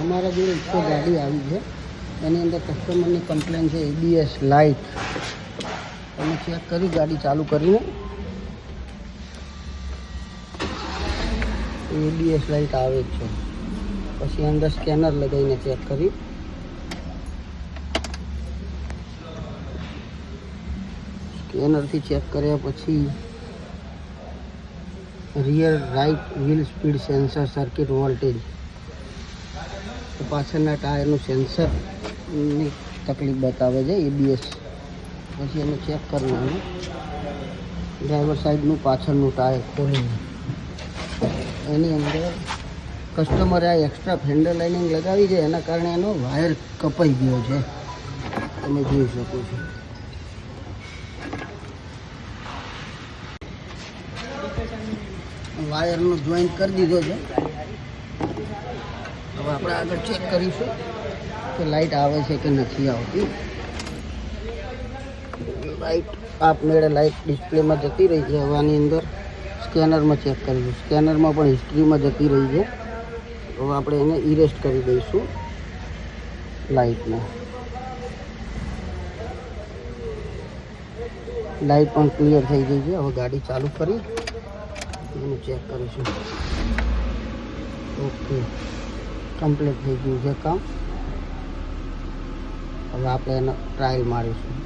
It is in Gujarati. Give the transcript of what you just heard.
અમારા જોડે એક ગાડી આવી છે, એની અંદર કસ્ટમરની કમ્પ્લેન છે ABS લાઇટ. તમે ચેક કરી ગાડી ચાલુ કરીને ABS લાઇટ આવે જ છે. પછી અંદર સ્કેનર લગાવીને ચેક કરી. સ્કેનરથી ચેક કર્યા પછી rear right wheel speed sensor circuit voltage, તો પાછળના ટાયરનું સેન્સરની તકલીફ બતાવે છે ABS. પછી એને ચેક કરવાનું. ડ્રાઈવર સાઈડનું પાછળનું ટાયર ખોલીને એની અંદર કસ્ટમરે આ એક્સ્ટ્રા ફેન્ડર લાઇનિંગ લગાવી છે, એના કારણે એનો વાયર કપાઈ ગયો છે. તમે જોઈ શકો છો. વાયરનો જોઈન્ટ કરી દીધો છે. હવે આપણે આગળ ચેક કરીશું કે લાઇટ આવે છે કે નથી આવતી. લાઇટ આપમેળે લાઇટ ડિસ્પ્લેમાં જતી રહી છે. હવે આની અંદર સ્કેનરમાં ચેક કરીશું. સ્કેનરમાં પણ હિસ્ટ્રીમાં જતી રહી છે. હવે આપણે એને ઇરેસ્ટ કરી દઈશું લાઇટને. લાઇટ પણ ક્લિયર થઈ ગઈ છે. હવે ગાડી ચાલુ કરી એનું ચેક કરીશું. ઓકે, કમ્પ્લીટ થઈ ગયું છે કામ. હવે આપણે એનો ટ્રાયલ મારીશું.